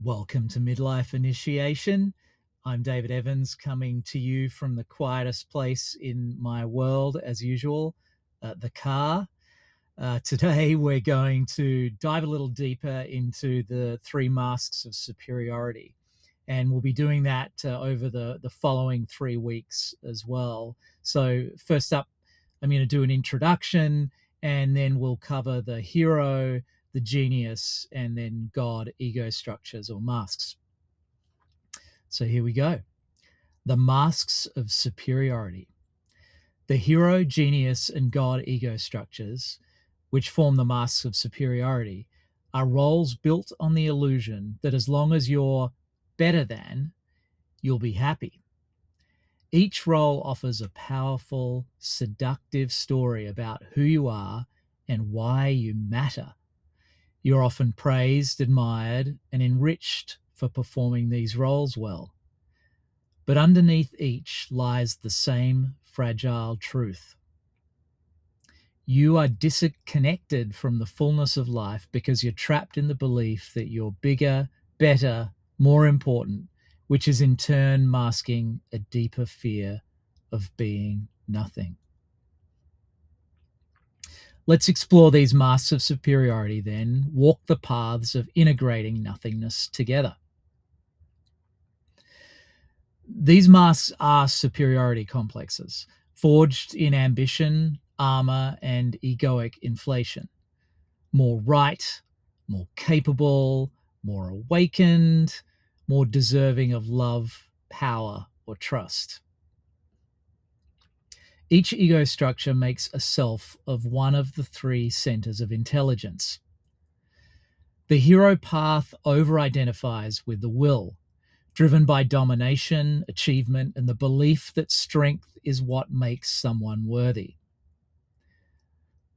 Welcome to Midlife Initiation. I'm David Evans, coming to you from the quietest place in my world, as usual, the car. Today, we're going to dive a little deeper into the three masks of superiority. And we'll be doing that over the following 3 weeks as well. So, first up, I'm going to do an introduction, and then we'll cover the hero, the genius, and then God ego structures or masks. So here we go. The masks of superiority. The hero, genius, and God ego structures, which form the masks of superiority, are roles built on the illusion that as long as you're better than, you'll be happy. Each role offers a powerful, seductive story about who you are and why you matter. You're often praised, admired, and enriched for performing these roles well. But underneath each lies the same fragile truth. You are disconnected from the fullness of life because you're trapped in the belief that you're bigger, better, more important, which is in turn masking a deeper fear of being nothing. Let's explore these masks of superiority then, walk the paths of integrating nothingness together. These masks are superiority complexes, forged in ambition, armor, and egoic inflation. More right, more capable, more awakened, more deserving of love, power, or trust. Each ego structure makes a self of one of the three centers of intelligence. The hero path over-identifies with the will, driven by domination, achievement, and the belief that strength is what makes someone worthy.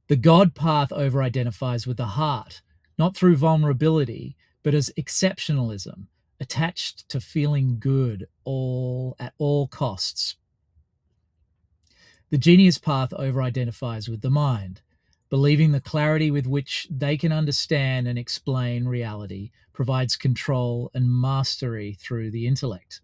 The God path over-identifies with the heart, not through vulnerability, but as exceptionalism, attached to feeling good at all costs. The genius path over-identifies with the mind, believing the clarity with which they can understand and explain reality provides control and mastery through the intellect.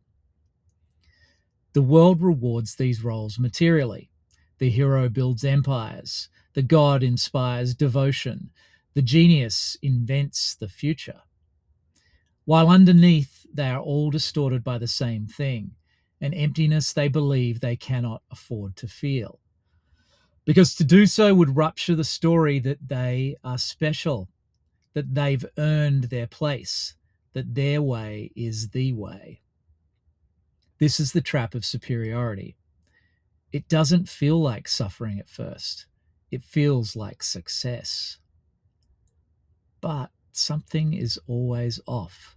The world rewards these roles materially. The hero builds empires. The god inspires devotion. The genius invents the future. While underneath, they are all distorted by the same thing, an emptiness they believe they cannot afford to feel. Because to do so would rupture the story that they are special, that they've earned their place, that their way is the way. This is the trap of superiority. It doesn't feel like suffering at first. It feels like success. But something is always off.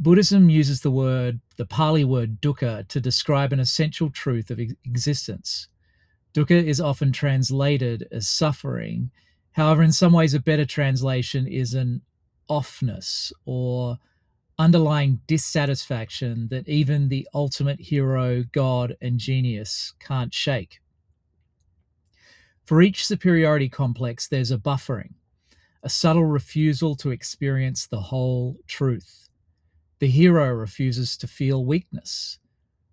Buddhism uses the Pali word dukkha to describe an essential truth of existence. Dukkha is often translated as suffering. However, in some ways, a better translation is an offness or underlying dissatisfaction that even the ultimate hero, God, and genius can't shake. For each superiority complex, there's a buffering, a subtle refusal to experience the whole truth. The hero refuses to feel weakness.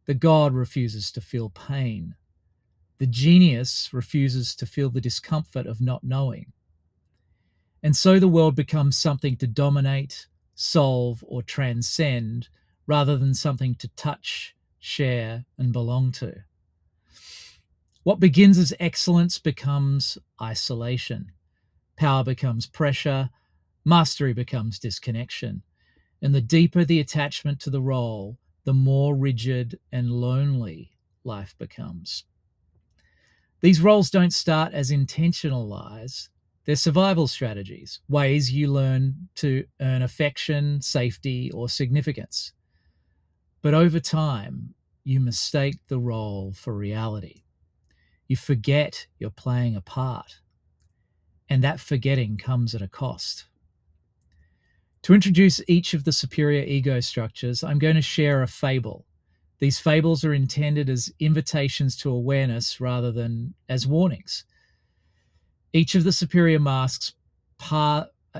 The God refuses to feel pain. The genius refuses to feel the discomfort of not knowing. And so the world becomes something to dominate, solve, or transcend, rather than something to touch, share, and belong to. What begins as excellence becomes isolation. Power becomes pressure. Mastery becomes disconnection. And the deeper the attachment to the role, the more rigid and lonely life becomes. These roles don't start as intentional lies. They're survival strategies, ways you learn to earn affection, safety, or significance. But over time, you mistake the role for reality. You forget you're playing a part. And that forgetting comes at a cost. To introduce each of the superior ego structures, I'm going to share a fable. These fables are intended as invitations to awareness rather than as warnings. Each of the superior masks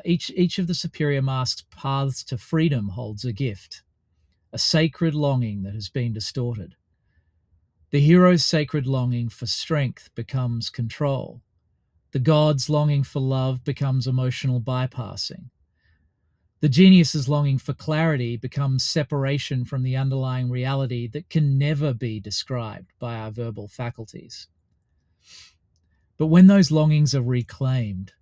Each of the superior masks' paths to freedom holds a gift, a sacred longing that has been distorted. The hero's sacred longing for strength becomes control. The god's longing for love becomes emotional bypassing. The genius's longing for clarity becomes separation from the underlying reality that can never be described by our verbal faculties. But when those longings are reclaimed,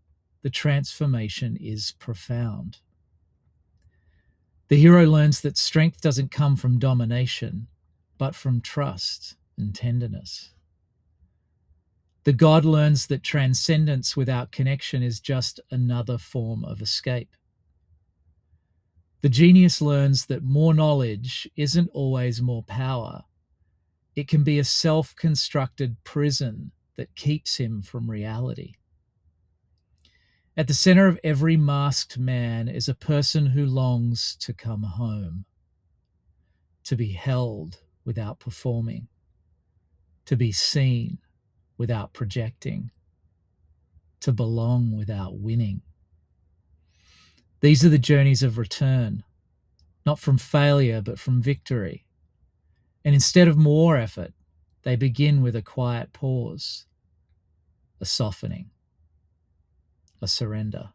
the transformation is profound. The hero learns that strength doesn't come from domination, but from trust and tenderness. The god learns that transcendence without connection is just another form of escape. The genius learns that more knowledge isn't always more power. It can be a self-constructed prison that keeps him from reality. At the center of every masked man is a person who longs to come home, to be held without performing, to be seen without projecting, to belong without winning. These are the journeys of return, not from failure, but from victory. And instead of more effort, they begin with a quiet pause, a softening, a surrender.